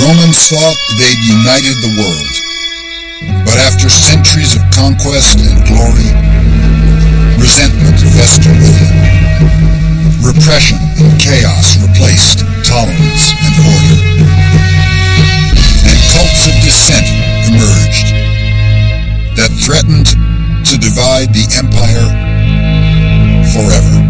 Romans thought they'd united the world, but after centuries of conquest and glory, resentment festered within. Repression and chaos replaced tolerance and order. And cults of dissent emerged that threatened to divide the empire forever.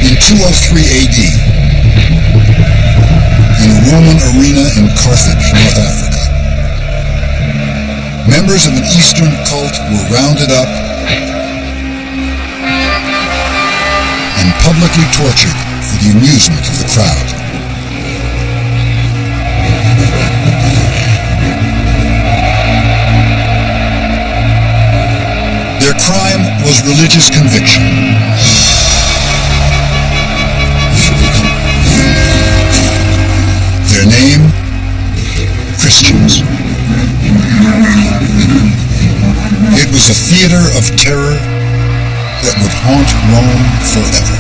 In 203 AD, in a Roman arena in Carthage, North Africa, members of an Eastern cult were rounded up and publicly tortured for the amusement of the crowd. Their crime was religious conviction. Their name, Christians. It was a theater of terror that would haunt Rome forever.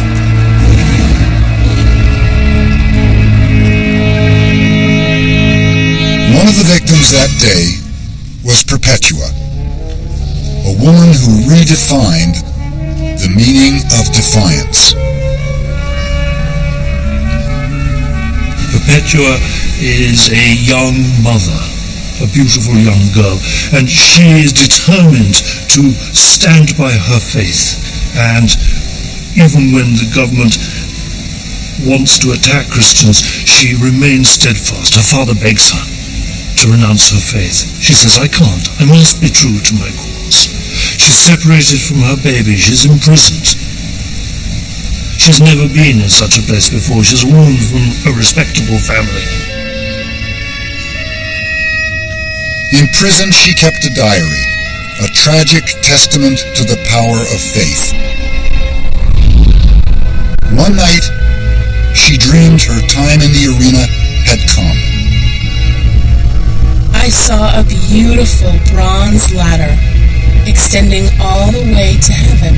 One of the victims that day was Perpetua, a woman who redefined the meaning of defiance. Perpetua is a young mother, a beautiful young girl, and she is determined to stand by her faith. And even when the government wants to attack Christians, she remains steadfast. Her father begs her to renounce her faith. She says, I can't. I must be true to my cause. She's separated from her baby. She's imprisoned. She's never been in such a place before. She's a woman from a respectable family. In prison, she kept a diary, a tragic testament to the power of faith. One night, she dreamed her time in the arena had come. I saw a beautiful bronze ladder extending all the way to heaven.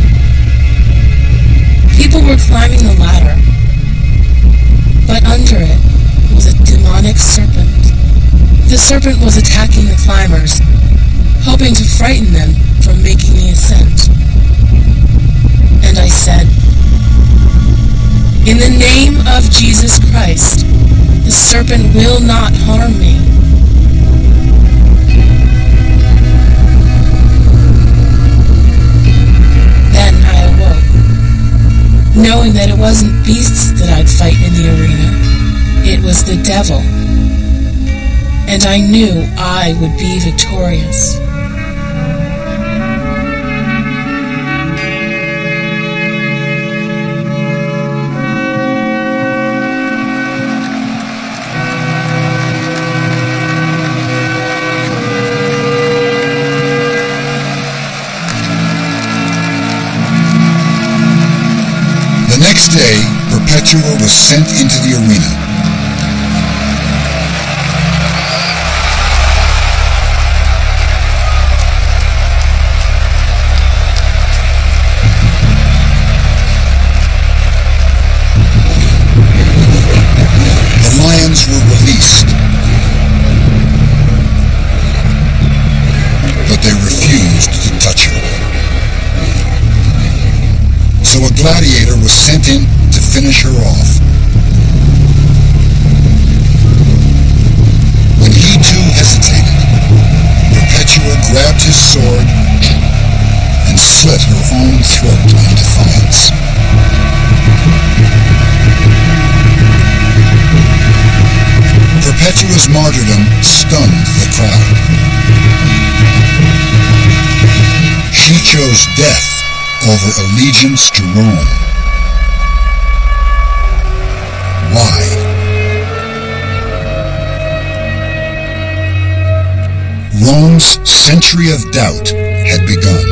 People were climbing the ladder, but under it was a demonic serpent. The serpent was attacking the climbers, hoping to frighten them from making the ascent. And I said, in the name of Jesus Christ, the serpent will not harm me. Then I awoke, knowing that it wasn't beasts that I'd fight in the arena. It was the devil. And I knew I would be victorious. The next day, Perpetua was sent into the arena. The lions were released, but they refused to touch her. So a gladiator was sent in to finish her off. Julia's martyrdom stunned the crowd. She chose death over allegiance to Rome. Why? Rome's century of doubt had begun.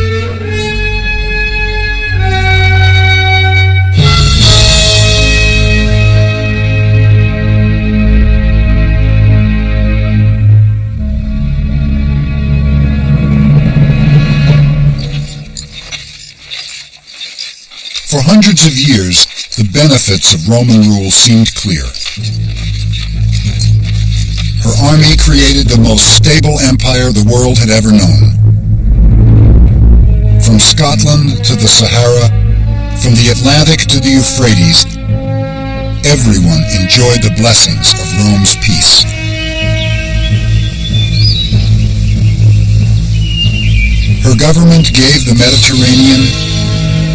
For hundreds of years, the benefits of Roman rule seemed clear. Her army created the most stable empire the world had ever known. From Scotland to the Sahara, from the Atlantic to the Euphrates, everyone enjoyed the blessings of Rome's peace. Her government gave the Mediterranean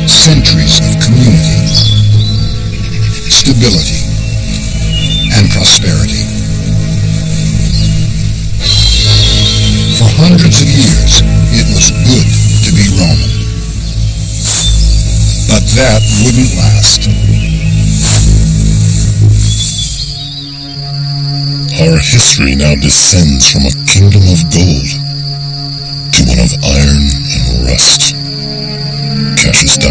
centuries of community, stability, and prosperity. For hundreds of years, it was good to be Roman. But that wouldn't last. Our history now descends from a kingdom of gold to one of iron and rust. Cassius Dio.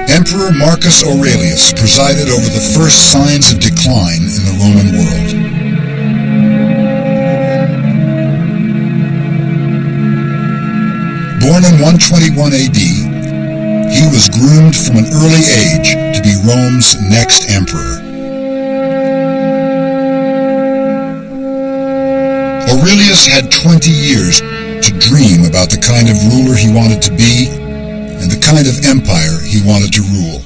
Emperor Marcus Aurelius presided over the first signs of decline in the Roman world. Born in 121 AD, he was groomed from an early age to be Rome's next emperor. Aurelius had 20 years to dream about the kind of ruler he wanted to be and the kind of empire he wanted to rule.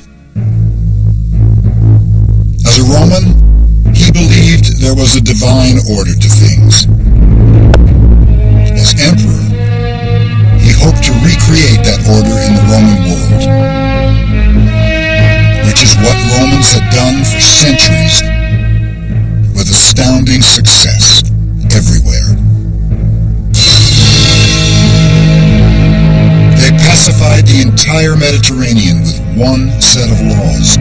As a Roman, he believed there was a divine order to things. As emperor, he hoped to recreate that order in the Roman world, which is what Romans had done for centuries with astounding success everywhere. They pacified the entire Mediterranean with one set of laws,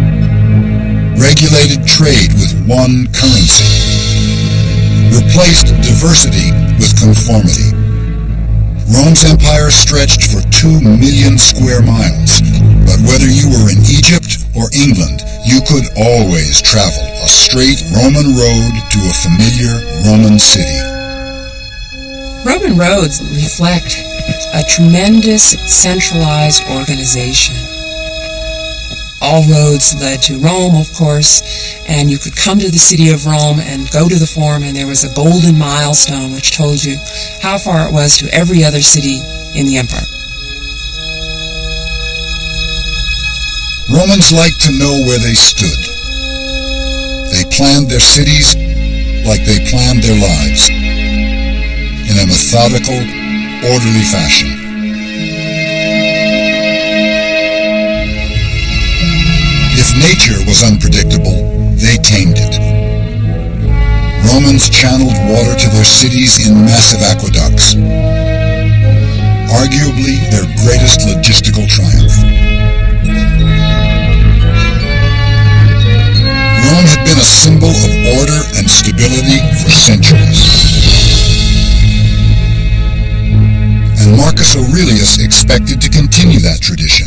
regulated trade with one currency, replaced diversity with conformity. Rome's empire stretched for 2 million square miles, but whether you were in Egypt or England, you could always travel a straight Roman road to a familiar Roman city. Roman roads reflect a tremendous centralized organization. All roads led to Rome, of course, and you could come to the city of Rome and go to the Forum, and there was a golden milestone which told you how far it was to every other city in the empire. Romans liked to know where they stood. They planned their cities like they planned their lives, in a methodical, orderly fashion. If nature was unpredictable, they tamed it. Romans channeled water to their cities in massive aqueducts, arguably their greatest logistical triumph. Rome had been a symbol of order and stability for centuries. And Marcus Aurelius expected to continue that tradition.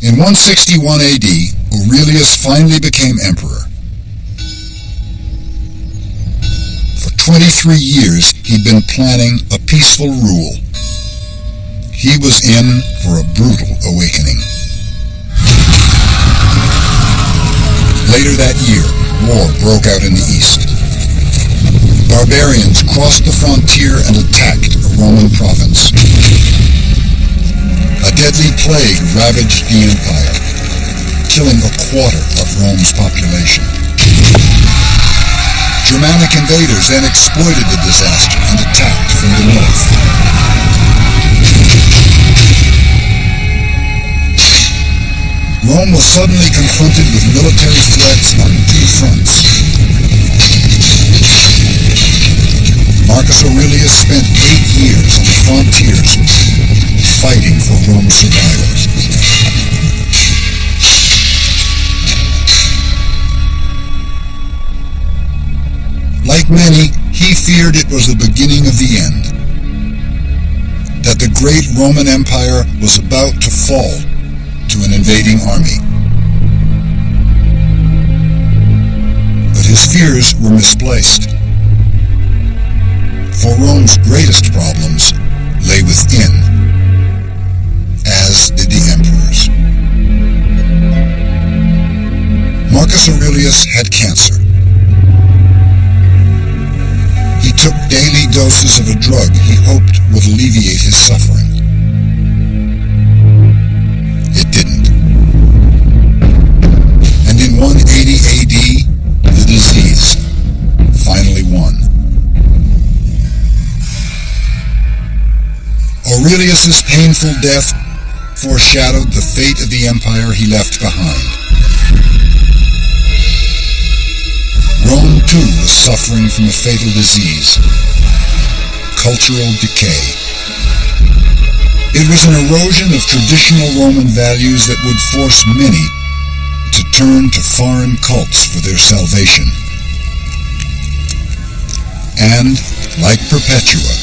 In 161 AD, Aurelius finally became emperor. For 23 years, he'd been planning a peaceful rule. He was in for a brutal awakening. Later that year, war broke out in the east. Barbarians crossed the frontier and attacked a Roman province. A deadly plague ravaged the empire, killing a quarter of Rome's population. Germanic invaders then exploited the disaster and attacked from the north. Rome was suddenly confronted with military threats on two fronts. Marcus Aurelius spent 8 years on the frontiers fighting for Rome's survival. Like many, he feared it was the beginning of the end, that the great Roman Empire was about to fall to an invading army. But his fears were misplaced, for Rome's greatest problems lay within, as did the emperors. Marcus Aurelius had cancer. He took daily doses of a drug he hoped would alleviate his suffering. It didn't. And in 180 AD, the disease finally won. Aurelius's painful death foreshadowed the fate of the empire he left behind. Rome, too, was suffering from a fatal disease, cultural decay. It was an erosion of traditional Roman values that would force many to turn to foreign cults for their salvation. And, like Perpetua,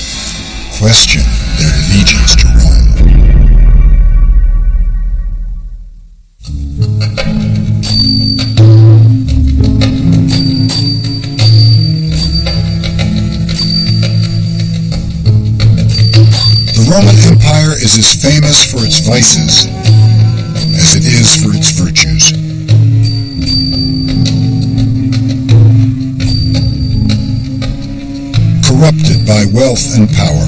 question their allegiance to Rome. The Roman Empire is as famous for its vices as it is for its virtues. Corrupted by wealth and power,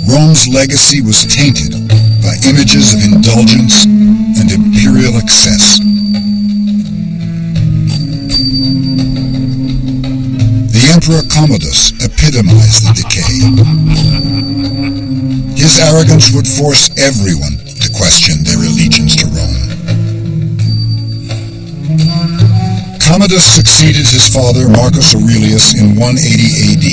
Rome's legacy was tainted by images of indulgence and imperial excess. The Emperor Commodus epitomized the decay. His arrogance would force everyone to question their allegiance to Rome. Commodus succeeded his father Marcus Aurelius in 180 AD.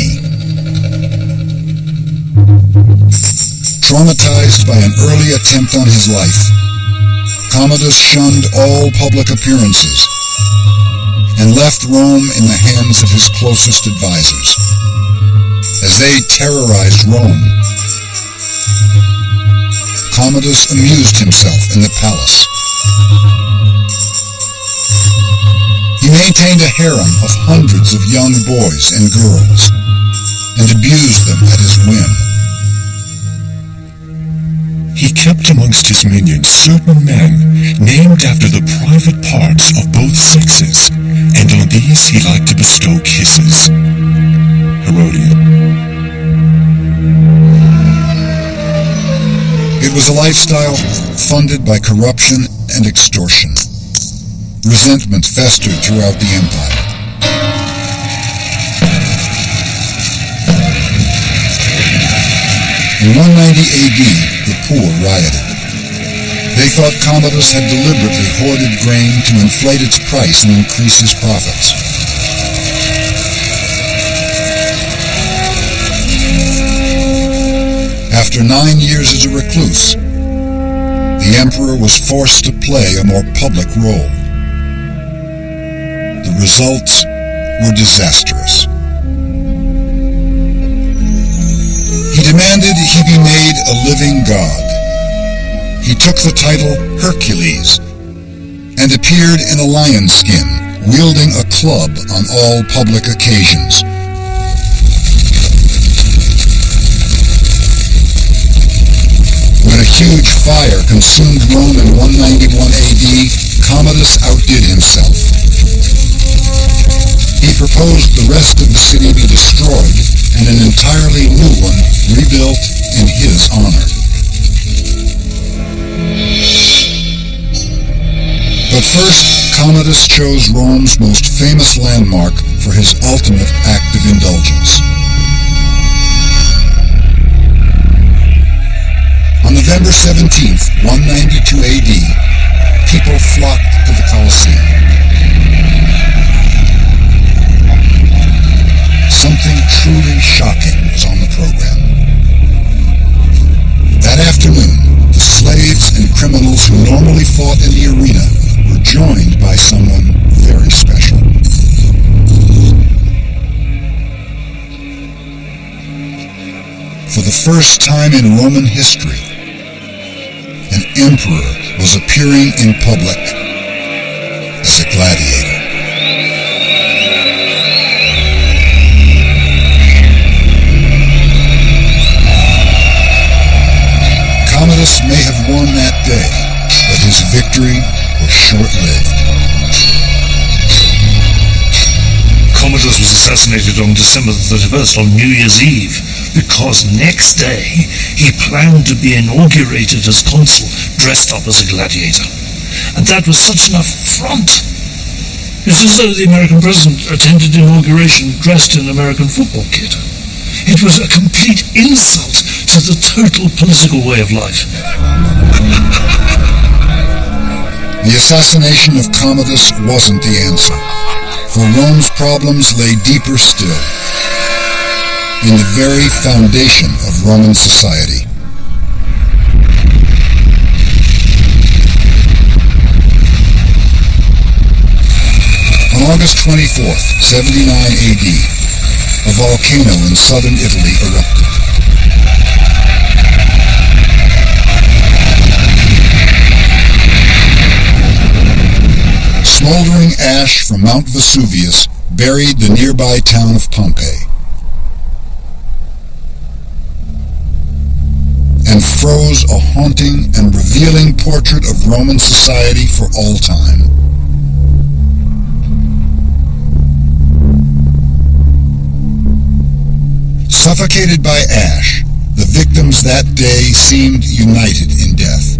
Traumatized by an early attempt on his life, Commodus shunned all public appearances and left Rome in the hands of his closest advisors. As they terrorized Rome, Commodus amused himself in the palace. He maintained a harem of hundreds of young boys and girls and abused them at his whim. He kept amongst his minions certain men named after the private parts of both sexes, and on these he liked to bestow kisses. Herodian. It was a lifestyle funded by corruption and extortion. Resentment festered throughout the empire. In 190 AD, the poor rioted. They thought Commodus had deliberately hoarded grain to inflate its price and increase his profits. After 9 years as a recluse, the emperor was forced to play a more public role. The results were disastrous. He demanded he be made a living god. He took the title Hercules and appeared in a lion skin, wielding a club on all public occasions. When a huge fire consumed Rome in 191 AD, Commodus outdid himself. He proposed the rest of the city be destroyed and an entirely new one rebuilt in his honor. But First, Commodus chose Rome's most famous landmark for his ultimate act of indulgence. On November 17th, 192 AD, people flocked to the Colosseum. Something truly shocking was on the program. That afternoon, the slaves and criminals who normally fought in the arena were joined by someone very special. For the first time in Roman history, an emperor was appearing in public as a gladiator. Commodus may have won that day, but his victory was short-lived. Commodus was assassinated on December 31st, on New Year's Eve, because next day he planned to be inaugurated as consul, dressed up as a gladiator. And that was such an affront. It's as though the American president attended inauguration dressed in American football kit. It was a complete insult to the total political way of life. The assassination of Commodus wasn't the answer, for Rome's problems lay deeper still, in the very foundation of Roman society. On August 24th, 79 AD, a volcano in southern Italy erupted. Smoldering ash from Mount Vesuvius buried the nearby town of Pompeii and froze a haunting and revealing portrait of Roman society for all time. Suffocated by ash, the victims that day seemed united in death.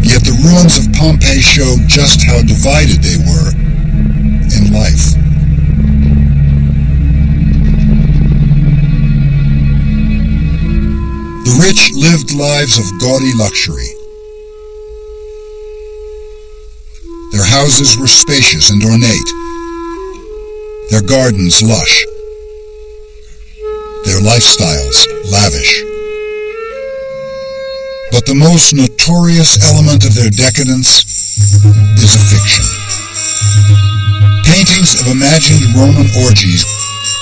Yet the ruins of Pompeii showed just how divided they were in life. The rich lived lives of gaudy luxury. Their houses were spacious and ornate, their gardens lush, their lifestyles lavish. But the most notorious element of their decadence is a fiction. Paintings of imagined Roman orgies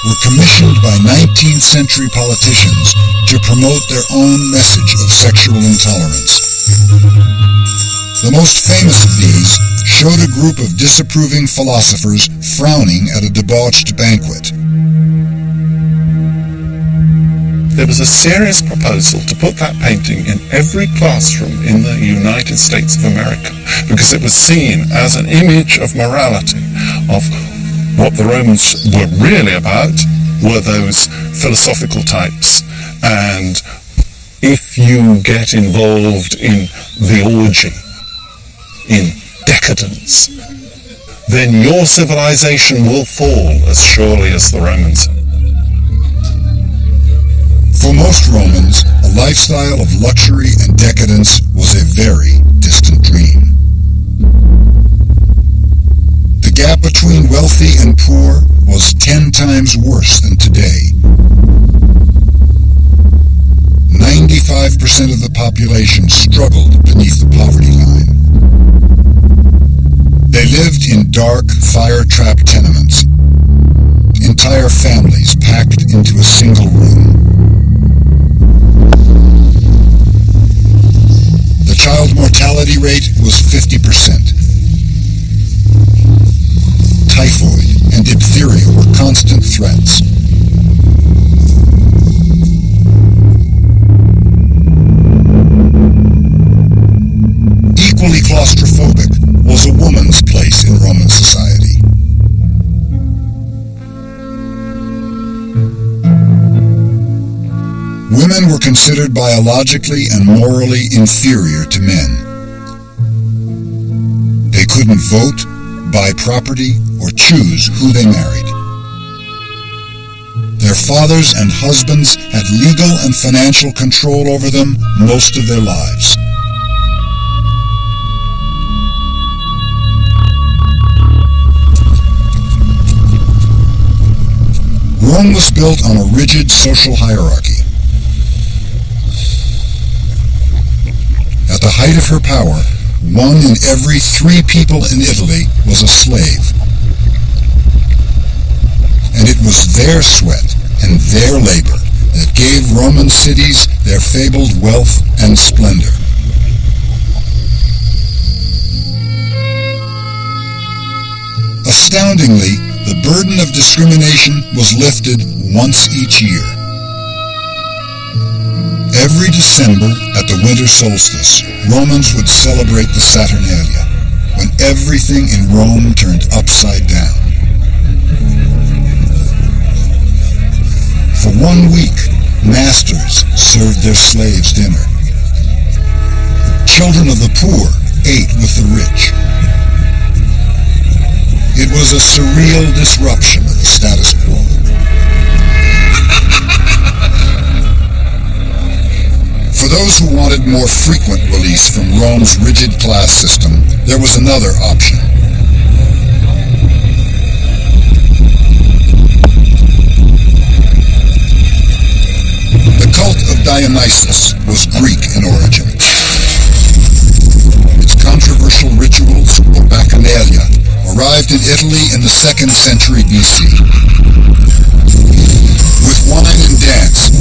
were commissioned by 19th century politicians to promote their own message of sexual intolerance. The most famous of these showed a group of disapproving philosophers frowning at a debauched banquet. There was a serious proposal to put that painting in every classroom in the United States of America because it was seen as an image of morality, of what the Romans were really about were those philosophical types. And if you get involved in the orgy, in decadence, then your civilization will fall as surely as the Romans. For most Romans, a lifestyle of luxury and decadence was a very distant dream. The gap between wealthy and poor was 10 times worse than today. 95% of the population struggled beneath the poverty line. They lived in dark, fire-trapped tenements, entire families packed into a single room. The child mortality rate was 50%. Typhoid and diphtheria were constant threats. Equally claustrophobic was a woman's place in Roman society. Women were considered considered biologically and morally inferior to men. They couldn't vote, buy property, or choose who they married. Their fathers and husbands had legal and financial control over them most of their lives. Rome was built on a rigid social hierarchy. At the height of her power, 1 in every 3 people in Italy was a slave. And it was their sweat and their labor that gave Roman cities their fabled wealth and splendor. Astoundingly, the burden of discrimination was lifted once each year. Every December at the winter solstice, Romans would celebrate the Saturnalia, when everything in Rome turned upside down. For 1 week, masters served their slaves dinner. Children of the poor ate with the rich. It was a surreal disruption of the status quo. For those who wanted more frequent release from Rome's rigid class system, there was another option. The cult of Dionysus was Greek in origin. Its controversial rituals, or bacchanalia, arrived in Italy in the 2nd century BC. With wine and dance,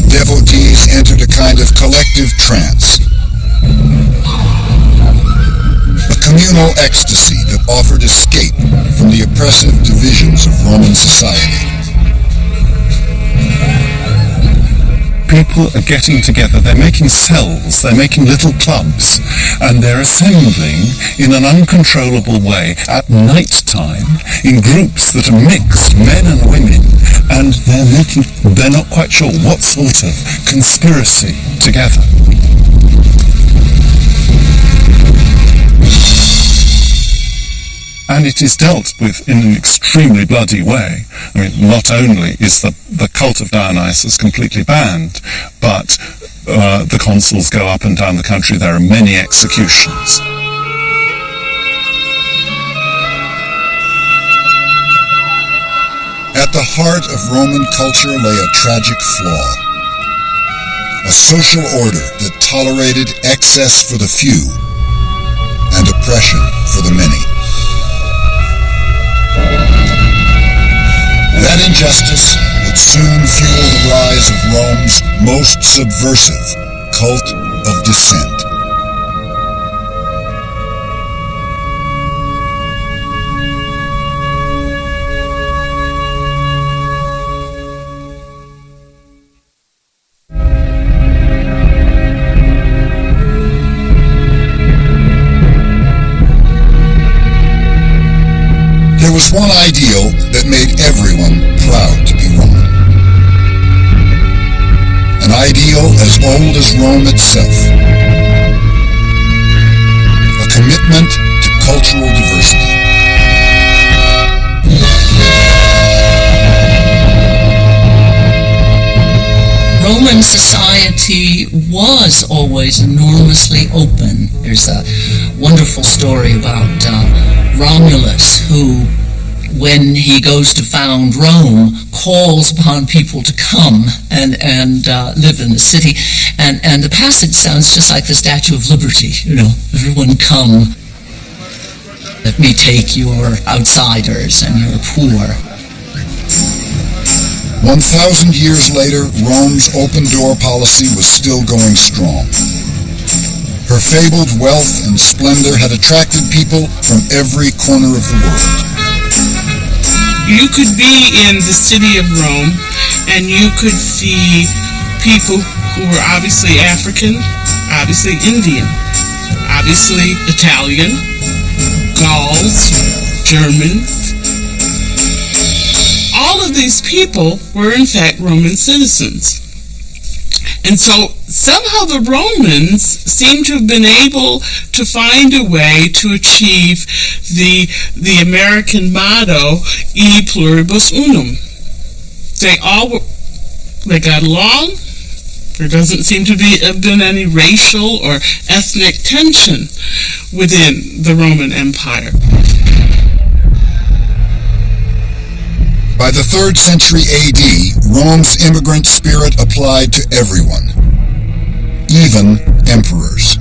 devotees entered a kind of collective trance. A communal ecstasy that offered escape from the oppressive divisions of Roman society. People are getting together, they're making cells, they're making little clubs, and they're assembling in an uncontrollable way at night time in groups that are mixed, men and women, and they're not quite sure what sort of conspiracy together. And it is dealt with in an extremely bloody way. I mean, not only is the cult of Dionysus completely banned, but the consuls go up and down the country. There are many executions. At the heart of Roman culture lay a tragic flaw. A social order that tolerated excess for the few and oppression for the many. That injustice would soon fuel the rise of Rome's most subversive cult of dissent. There was one ideal that made everyone proud to be Roman. An ideal as old as Rome itself. A commitment to cultural diversity. Roman society was always enormously open. There's a wonderful story about Romulus, who, when he goes to found Rome, calls upon people to come and live in the city. And the passage sounds just like the Statue of Liberty, you know, everyone come. Let me take your outsiders and your poor. 1,000 years later, Rome's open-door policy was still going strong. Her fabled wealth and splendor had attracted people from every corner of the world. You could be in the city of Rome, and you could see people who were obviously African, obviously Indian, obviously Italian, Gauls, Germans. All of these people were in fact Roman citizens. And so somehow the Romans seem to have been able to find a way to achieve the American motto, E pluribus unum. They got along. There doesn't seem to have been any racial or ethnic tension within the Roman Empire. By the 3rd century AD, Rome's immigrant spirit applied to everyone, even emperors.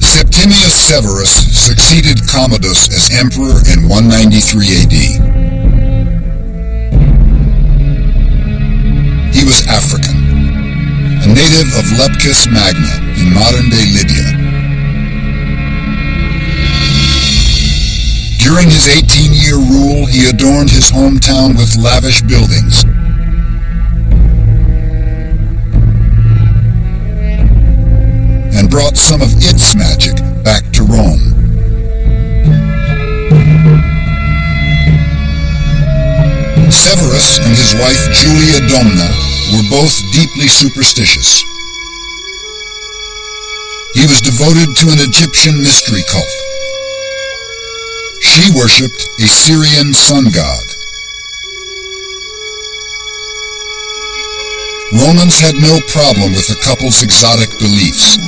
Septimius Severus succeeded Commodus as emperor in 193 AD. He was African, a native of Leptis Magna in modern-day Libya. During his 18-year rule, he adorned his hometown with lavish buildings. And brought some of its magic back to Rome. Severus and his wife Julia Domna were both deeply superstitious. He was devoted to an Egyptian mystery cult. She worshipped a Syrian sun god. Romans had no problem with the couple's exotic beliefs.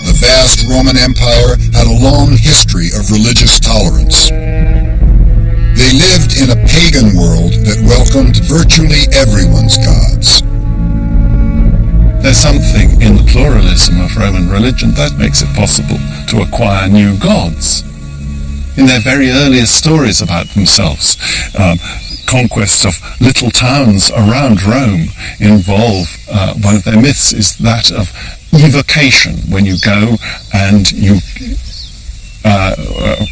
The vast Roman Empire had a long history of religious tolerance. They lived in a pagan world that welcomed virtually everyone's gods. There's something in the pluralism of Roman religion that makes it possible to acquire new gods. In their very earliest stories about themselves, conquest of little towns around Rome involve, one of their myths is that of evocation, when you go and you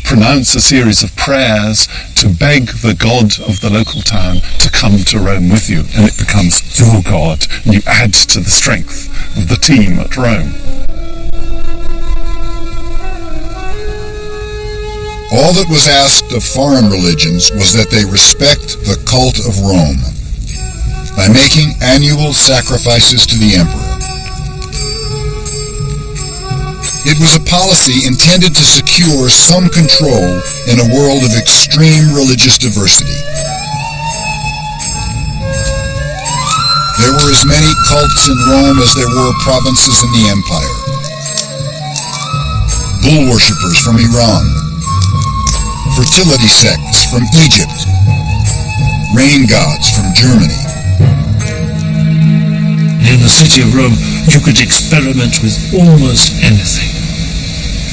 pronounce a series of prayers to beg the god of the local town to come to Rome with you, and it becomes your god, and you add to the strength of the team at Rome. All that was asked of foreign religions was that they respect the cult of Rome by making annual sacrifices to the emperor. It was a policy intended to secure some control in a world of extreme religious diversity. There were as many cults in Rome as there were provinces in the empire. Bull worshippers from Iran, fertility sects from Egypt, rain gods from Germany. In the city of Rome, you could experiment with almost anything.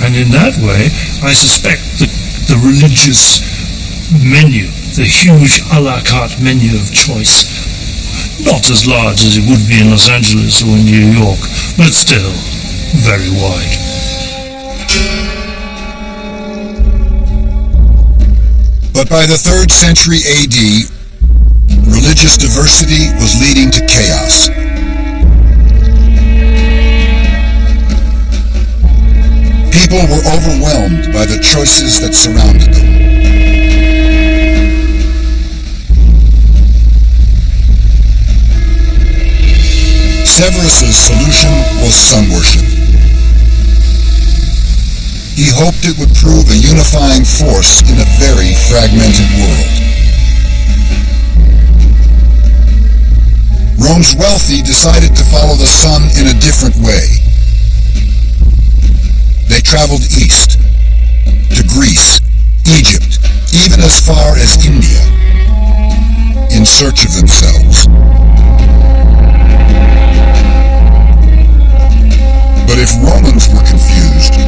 And in that way, I suspect that the religious menu, the huge a la carte menu of choice, not as large as it would be in Los Angeles or in New York, but still very wide. But by the 3rd century AD, religious diversity was leading to chaos. People were overwhelmed by the choices that surrounded them. Severus's solution was sun worship. He hoped it would prove a unifying force in a very fragmented world. Rome's wealthy decided to follow the sun in a different way. They traveled east, to Greece, Egypt, even as far as India, in search of themselves. But if Romans were confused,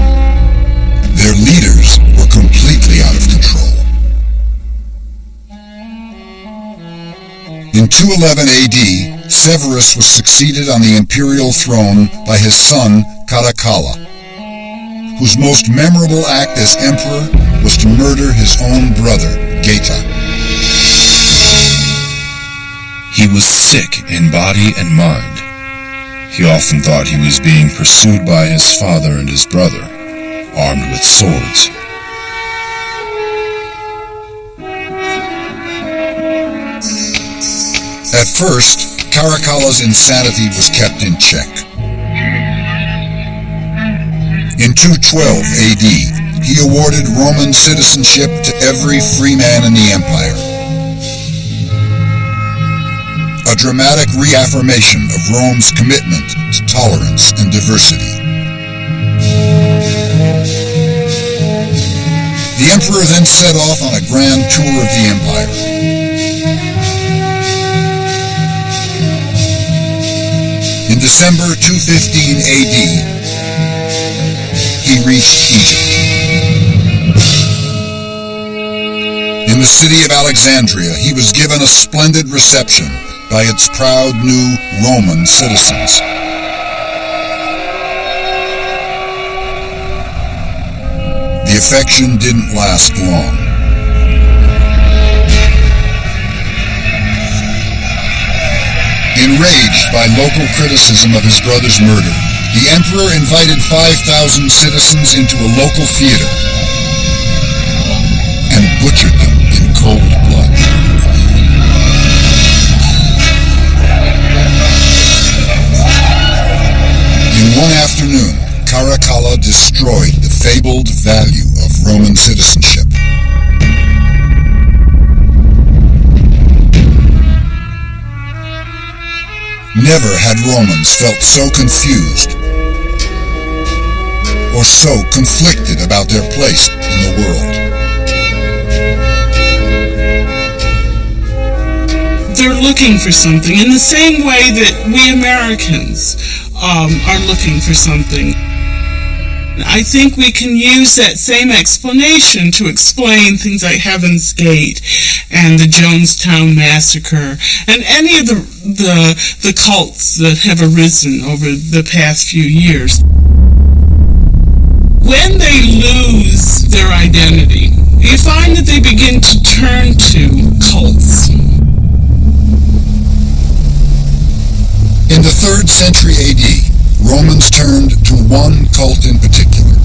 their leaders were completely out of control. In 211 AD, Severus was succeeded on the imperial throne by his son Caracalla, whose most memorable act as emperor was to murder his own brother, Geta. He was sick in body and mind. He often thought he was being pursued by his father and his brother, armed with swords. At first, Caracalla's insanity was kept in check. In 212 AD, he awarded Roman citizenship to every free man in the empire. A dramatic reaffirmation of Rome's commitment to tolerance and diversity. The emperor then set off on a grand tour of the empire. In December 215 AD, he reached Egypt. In the city of Alexandria, he was given a splendid reception by its proud new Roman citizens. The affection didn't last long. Enraged by local criticism of his brother's murder, the emperor invited 5,000 citizens into a local theater and butchered them in cold blood. In one afternoon, Caracalla destroyed the fabled value of Roman citizenship. Never had Romans felt so confused or so conflicted about their place in the world. They're looking for something in the same way that we Americans are looking for something. I think we can use that same explanation to explain things like Heaven's Gate and the Jonestown Massacre and any of the cults that have arisen over the past few years. When they lose their identity, you find that they begin to turn to cults. In the 3rd century AD, Romans turned to one cult in particular.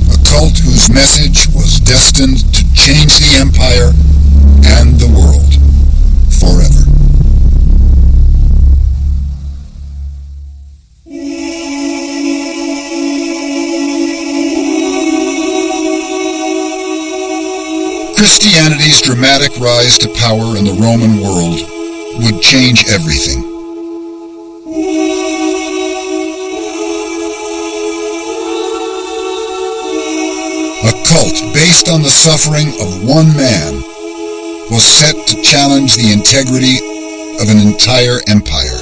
A cult whose message was destined to change the empire and the world forever. Christianity's dramatic rise to power in the Roman world would change everything. A cult based on the suffering of one man was set to challenge the integrity of an entire empire.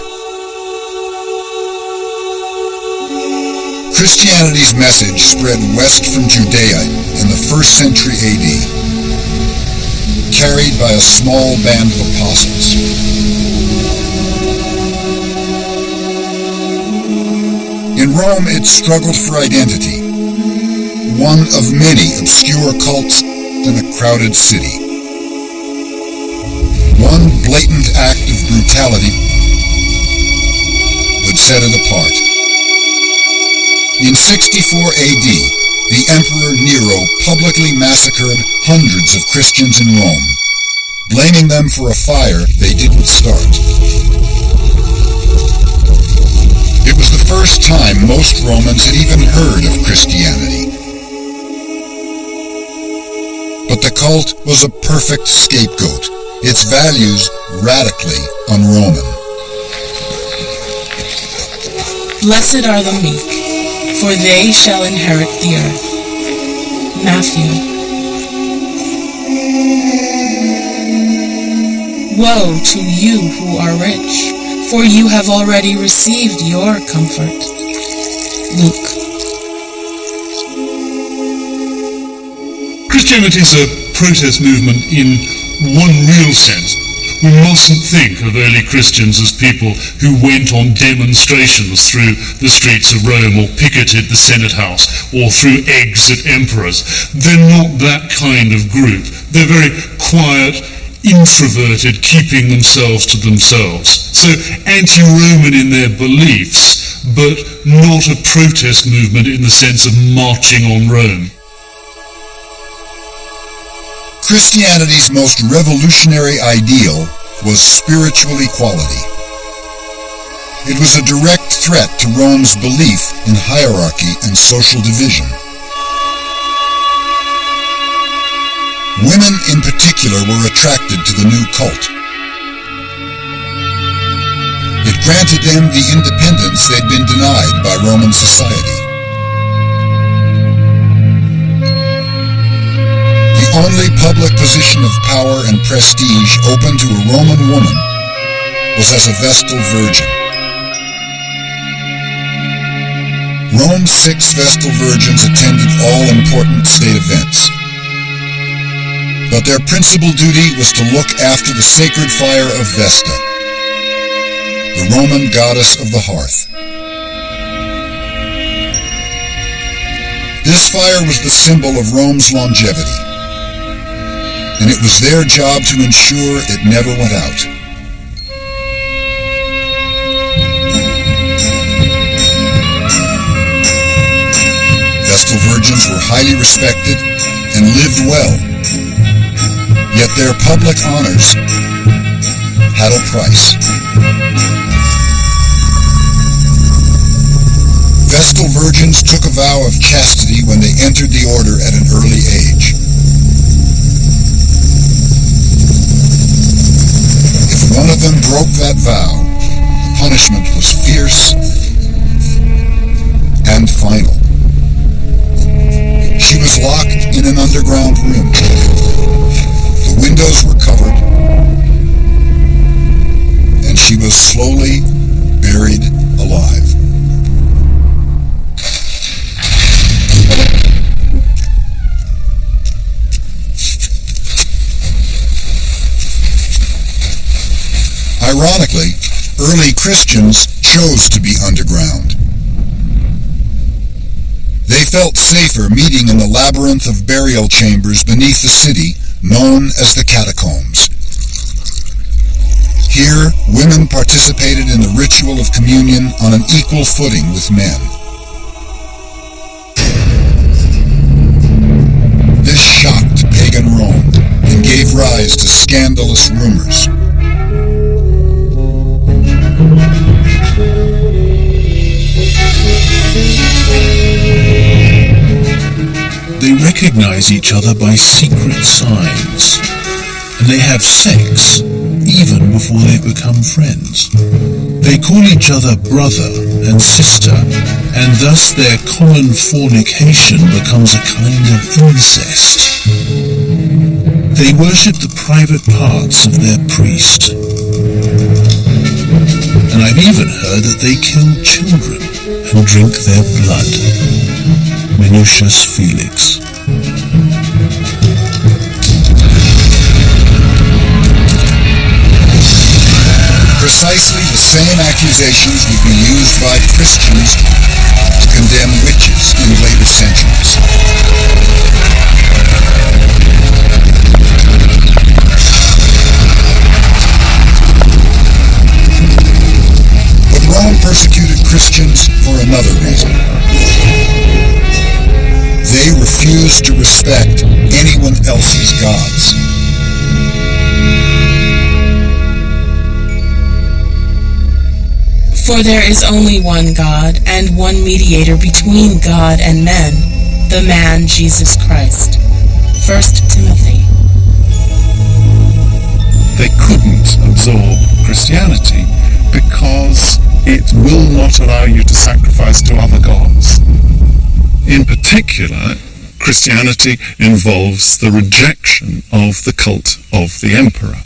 Christianity's message spread west from Judea in the 1st century AD, carried by a small band of apostles. In Rome, it struggled for identity, one of many obscure cults in a crowded city. One blatant act of brutality would set it apart. In 64 AD, the Emperor Nero publicly massacred hundreds of Christians in Rome, blaming them for a fire they didn't start. It was the first time most Romans had even heard of Christianity. But the cult was a perfect scapegoat, its values radically un-Roman. Blessed are the meek, for they shall inherit the earth. Matthew. Woe to you who are rich, for you have already received your comfort. Luke. Christianity is a protest movement in one real sense. We mustn't think of early Christians as people who went on demonstrations through the streets of Rome or picketed the Senate House or threw eggs at emperors. They're not that kind of group. They're very quiet, introverted, keeping themselves to themselves. So anti-Roman in their beliefs, but not a protest movement in the sense of marching on Rome. Christianity's most revolutionary ideal was spiritual equality. It was a direct threat to Rome's belief in hierarchy and social division. Women in particular were attracted to the new cult. It granted them the independence they'd been denied by Roman society. The only public position of power and prestige open to a Roman woman was as a Vestal Virgin. Rome's 6 Vestal Virgins attended all important state events. But their principal duty was to look after the sacred fire of Vesta, the Roman goddess of the hearth. This fire was the symbol of Rome's longevity, and it was their job to ensure it never went out. Vestal Virgins were highly respected and lived well. Yet their public honors had a price. Vestal Virgins took a vow of chastity when they entered the order at an early age. If one of them broke that vow, the punishment was fierce and final. She was locked in an underground room. The windows were covered, and she was slowly buried alive. Ironically, early Christians chose to be underground. They felt safer meeting in the labyrinth of burial chambers beneath the city, known as the catacombs. Here, women participated in the ritual of communion on an equal footing with men. This shocked pagan Rome and gave rise to scandalous rumors. They recognize each other by secret signs, and they have sex even before they become friends. They call each other brother and sister, and thus their common fornication becomes a kind of incest. They worship the private parts of their priest. And I've even heard that they kill children and drink their blood. Minucius Felix. Precisely the same accusations would be used by Christians to condemn witches in later centuries. But Rome persecuted Christians for another reason. They refused to respect anyone else's gods. For there is only one God and one mediator between God and men, the man Jesus Christ. 1 Timothy. They couldn't absorb Christianity because it will not allow you to sacrifice to other gods. In particular, Christianity involves the rejection of the cult of the emperor.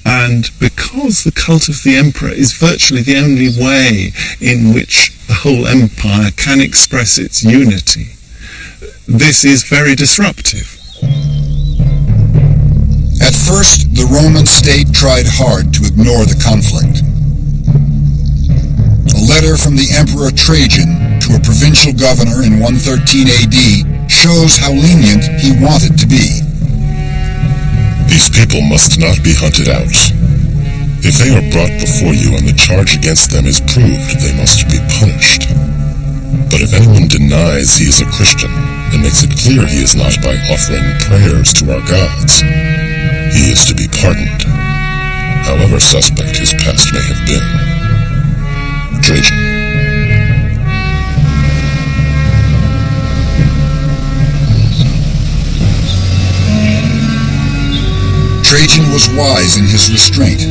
And because the cult of the emperor is virtually the only way in which the whole empire can express its unity, this is very disruptive. At first, the Roman state tried hard to ignore the conflict. A letter from the Emperor Trajan to a provincial governor in 113 AD shows how lenient he wanted to be. These people must not be hunted out. If they are brought before you and the charge against them is proved, they must be punished. But if anyone denies he is a Christian and makes it clear clear he is not by offering prayers to our gods. He is to be pardoned, however suspect his past may have been. Trajan. Trajan was wise in his restraint.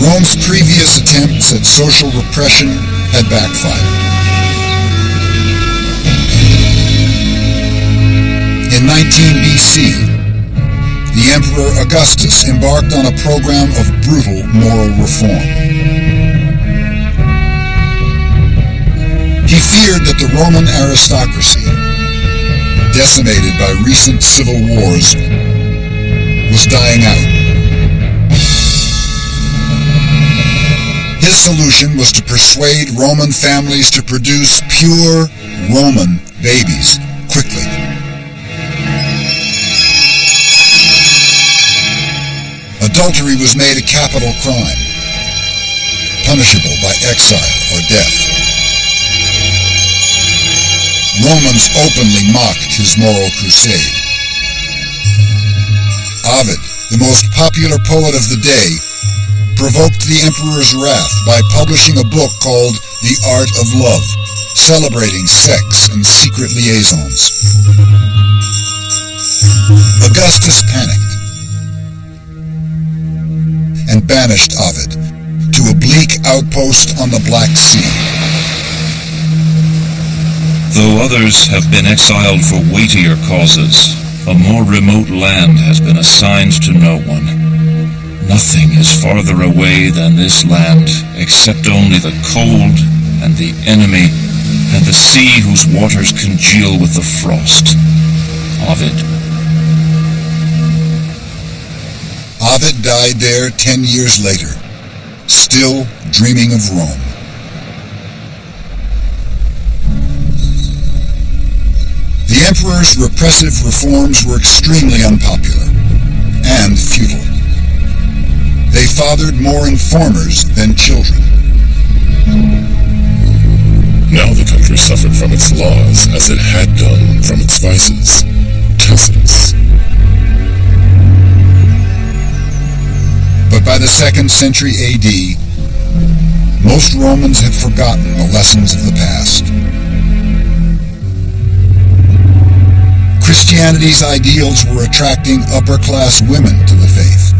Rome's previous attempts at social repression had backfired. In 19 BC, the Emperor Augustus embarked on a program of brutal moral reform. He feared that the Roman aristocracy, decimated by recent civil wars, was dying out. His solution was to persuade Roman families to produce pure Roman babies quickly. Adultery was made a capital crime, punishable by exile or death. Romans openly mocked his moral crusade. Ovid, the most popular poet of the day, provoked the emperor's wrath by publishing a book called The Art of Love, celebrating sex and secret liaisons. Augustus panicked and banished Ovid to a bleak outpost on the Black Sea. Though others have been exiled for weightier causes, a more remote land has been assigned to no one. Nothing is farther away than this land, except only the cold and the enemy and the sea whose waters congeal with the frost. Ovid. Ovid died there 10 years later, still dreaming of Rome. The emperor's repressive reforms were extremely unpopular and futile. They fathered more informers than children. Now the country suffered from its laws as it had done from its vices. Tacitus. But by the 2nd century AD, most Romans had forgotten the lessons of the past. Christianity's ideals were attracting upper-class women to the faith.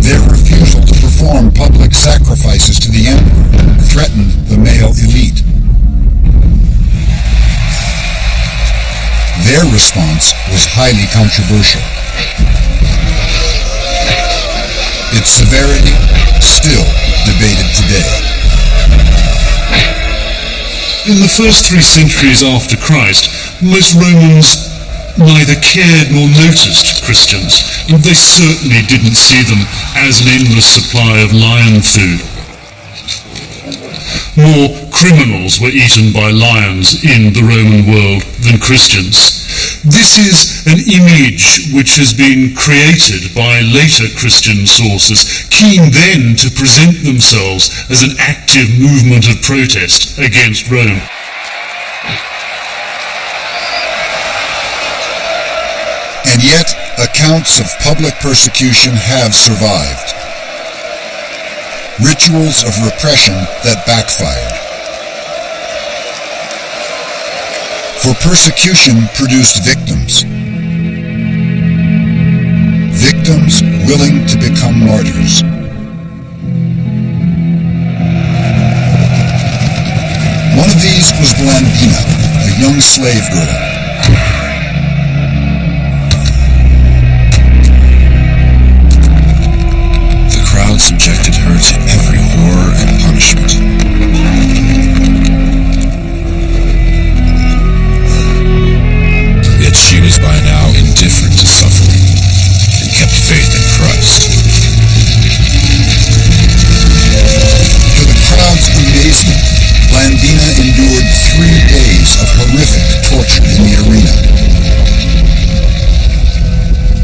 Their refusal to perform public sacrifices to the emperor threatened the male elite. Their response was highly controversial. Its severity still debated today. In the first 3 centuries after Christ, most Romans neither cared nor noticed Christians, and they certainly didn't see them as an endless supply of lion food. More criminals were eaten by lions in the Roman world than Christians. This is an image which has been created by later Christian sources, keen then to present themselves as an active movement of protest against Rome. And yet, accounts of public persecution have survived. Rituals of repression that backfired. For persecution produced victims. Victims willing to become martyrs. One of these was Blandina, a young slave girl. The crowd subjected her to every horror and punishment. Yet she was by now indifferent to suffering and kept faith in Christ. To the crowd's amazement, Blandina endured 3 days of horrific torture in the arena.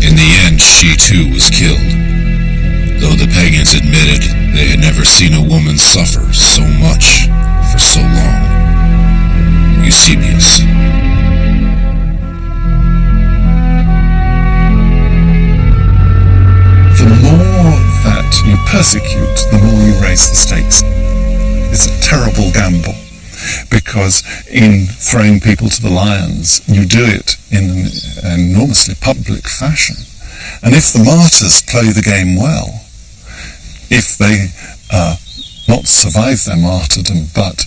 In the end, she too was killed, though the pagans admitted They had never seen a woman suffer so much for so long. Eusebius. The more that you persecute, the more you raise the stakes. It's a terrible gamble, because in throwing people to the lions, you do it in an enormously public fashion. And if the martyrs play the game well, if they not survive their martyrdom, but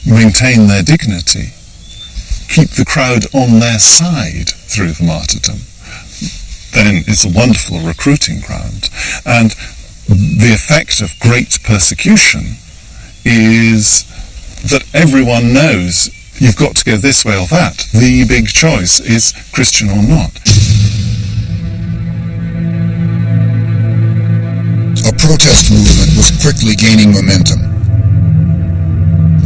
maintain their dignity, keep the crowd on their side through the martyrdom, then it's a wonderful recruiting ground. And the effect of great persecution is that everyone knows you've got to go this way or that. The big choice is Christian or not. A protest movement was quickly gaining momentum.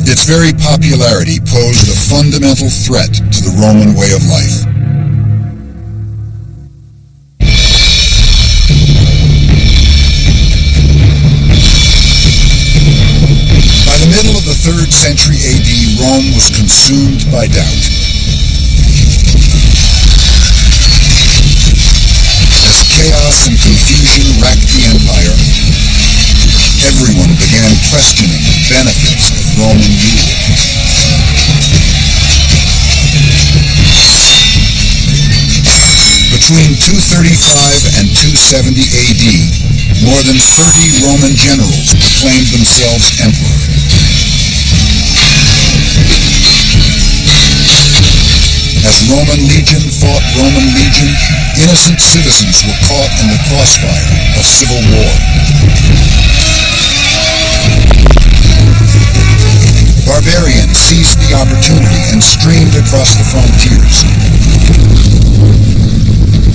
Its very popularity posed a fundamental threat to the Roman way of life. By the middle of the 3rd century AD, Rome was consumed by doubt. As chaos and confusion racked the empire, everyone began questioning the benefits of Roman rule. Between 235 and 270 AD, more than 30 Roman generals proclaimed themselves emperor. As Roman legion fought Roman legion, innocent citizens were caught in the crossfire of civil war. Barbarians seized the opportunity and streamed across the frontiers.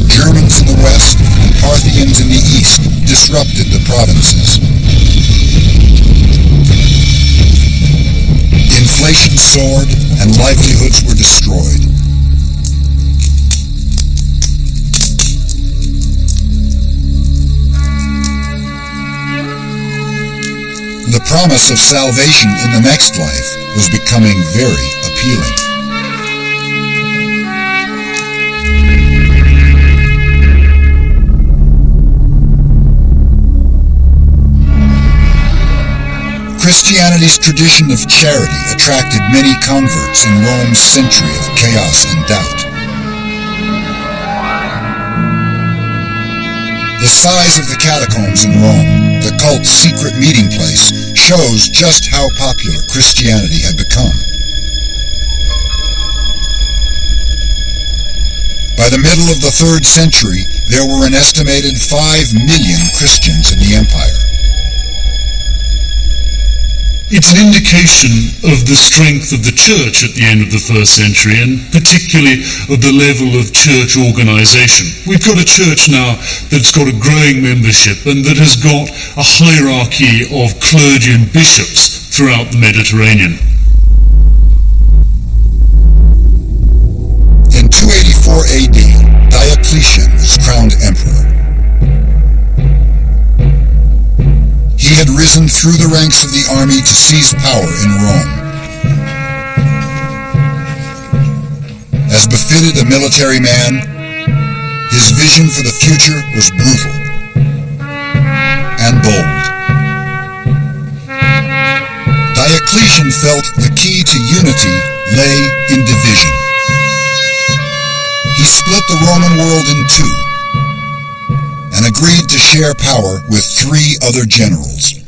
Germans in the west and Parthians in the east disrupted the provinces. Inflation soared and livelihoods were destroyed. The promise of salvation in the next life was becoming very appealing. Christianity's tradition of charity attracted many converts in Rome's century of chaos and doubt. The size of the catacombs in Rome, the cult's secret meeting place, shows just how popular Christianity had become. By the middle of the 3rd century, there were an estimated 5 million Christians in the empire. It's an indication of the strength of the church at the end of the 1st century, and particularly of the level of church organization. We've got a church now that's got a growing membership and that has got a hierarchy of clergy and bishops throughout the Mediterranean. In 284 AD, Diocletian was crowned emperor. He had risen through the ranks of the army to seize power in Rome. As befitted a military man, his vision for the future was brutal and bold. Diocletian felt the key to unity lay in division. He split the Roman world in two and agreed to share power with 3 other generals.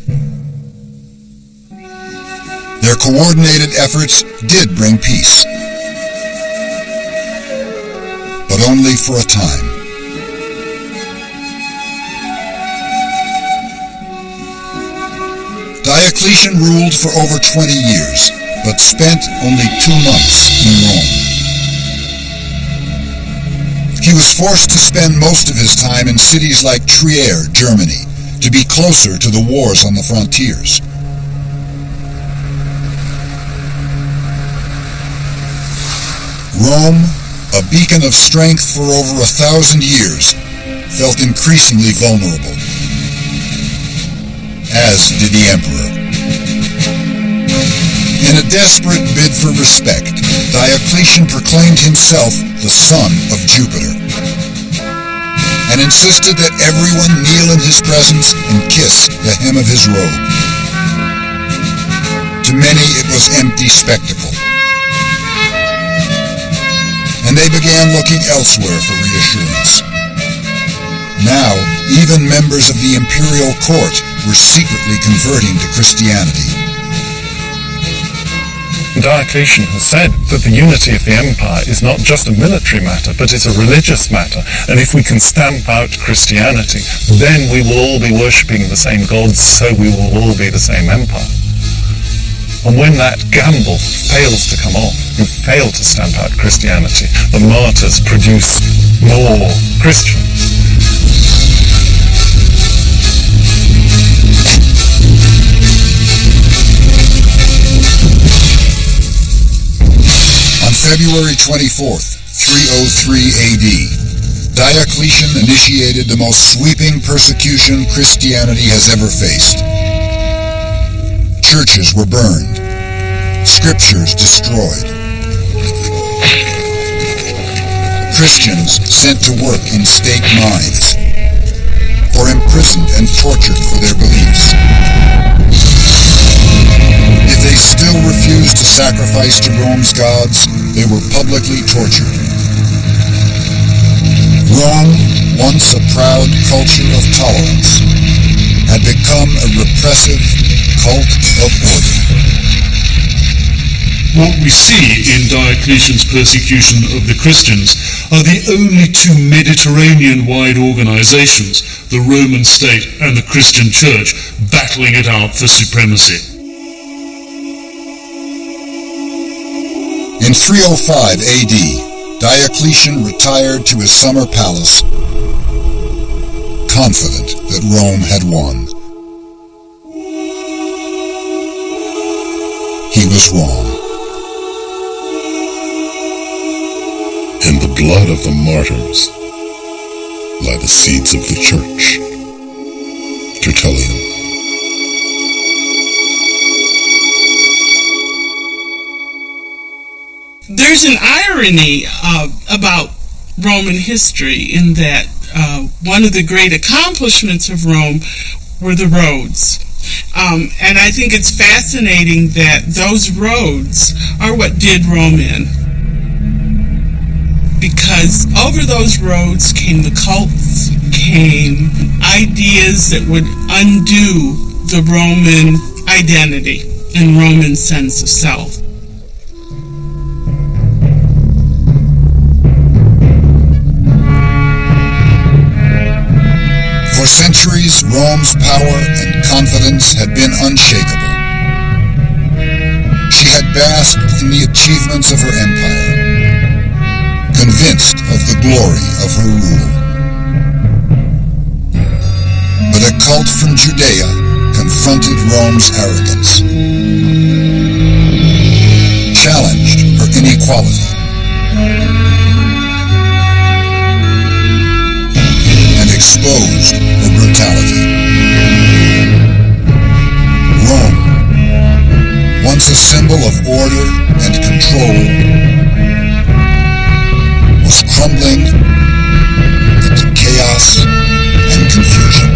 Their coordinated efforts did bring peace, but only for a time. Diocletian ruled for over 20 years, but spent only 2 months in Rome. He was forced to spend most of his time in cities like Trier, Germany, to be closer to the wars on the frontiers. Rome, a beacon of strength for over 1,000 years, felt increasingly vulnerable. as did the emperor. In a desperate bid for respect, Diocletian proclaimed himself the son of Jupiter, and insisted that everyone kneel in his presence and kiss the hem of his robe. To many it was empty spectacle, and they began looking elsewhere for reassurance. Now, even members of the imperial court were secretly converting to Christianity. Diocletian has said that the unity of the empire is not just a military matter, but it's a religious matter. And if we can stamp out Christianity, then we will all be worshipping the same gods, so we will all be the same empire. And when that gamble fails to come off, you fail to stamp out Christianity, the martyrs produce more Christians. February 24th, 303 AD, Diocletian initiated the most sweeping persecution Christianity has ever faced. Churches were burned, scriptures destroyed, Christians sent to work in state mines, or imprisoned and tortured for their beliefs. If they still refused to sacrifice to Rome's gods, they were publicly tortured. Rome, once a proud culture of tolerance, had become a repressive cult of order. What we see in Diocletian's persecution of the Christians are the only two Mediterranean-wide organizations, the Roman state and the Christian church, battling it out for supremacy. In 305 AD, Diocletian retired to his summer palace, confident that Rome had won. He was wrong. In the blood of the martyrs lie the seeds of the church. Tertullian. There's an irony about Roman history in that one of the great accomplishments of Rome were the roads. And I think it's fascinating that those roads are what did Rome in. Because over those roads came the cults, came ideas that would undo the Roman identity and Roman sense of self. For centuries, Rome's power and confidence had been unshakable. She had basked in the achievements of her empire, convinced of the glory of her rule. But a cult from Judea confronted Rome's arrogance, challenged her inequality, and exposed her brutality. Rome, once a symbol of order and control, was crumbling into chaos and confusion.